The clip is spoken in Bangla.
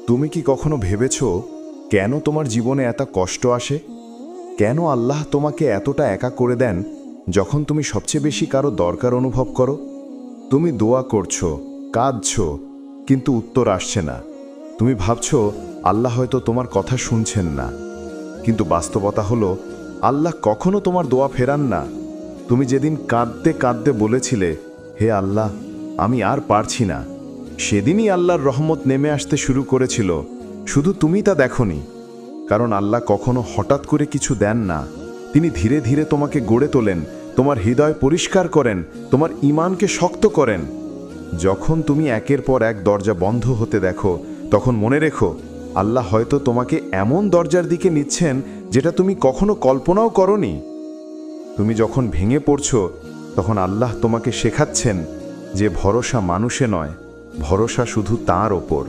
তুমি কি কখনো ভেবেছ কেন তোমার জীবনে এত কষ্ট আসে? কেন আল্লাহ তোমাকে এতটা একা করে দেন যখন তুমি সবচেয়ে বেশি কারো দরকার অনুভব করো? তুমি দোয়া করছো, কাঁদছো, কিন্তু উত্তর আসছে না। তুমি ভাবছো আল্লাহ হয়তো তোমার কথা শুনছেন না, কিন্তু বাস্তবতা হলো আল্লাহ কখনো তোমার দোয়া ফেরান না। তুমি যেদিন কাঁদতে কাঁদতে বলেছিলে, হে আল্লাহ, আমি আর পারছি না, সেদিনই আল্লাহর রহমত নেমে আসতে শুরু করেছিল। শুধু তুমি তা দেখোনি। কারণ আল্লাহ কখনো হঠাৎ করে কিছু দেন না। তিনি ধীরে ধীরে তোমাকে গড়ে তোলেন, তোমার হৃদয় পরিষ্কার করেন, তোমার ঈমানকে শক্ত করেন। যখন তুমি একের পর এক দরজা বন্ধ হতে দেখো, তখন মনে রেখো আল্লাহ হয়তো তোমাকে এমন দরজার দিকে নিচ্ছেন যেটা তুমি কখনো কল্পনাও করনি। তুমি যখন ভেঙে পড়ছো, তখন আল্লাহ তোমাকে শেখাচ্ছেন যে ভরসা মানুষে নয়, ভরসা শুধু তাঁর ওপর।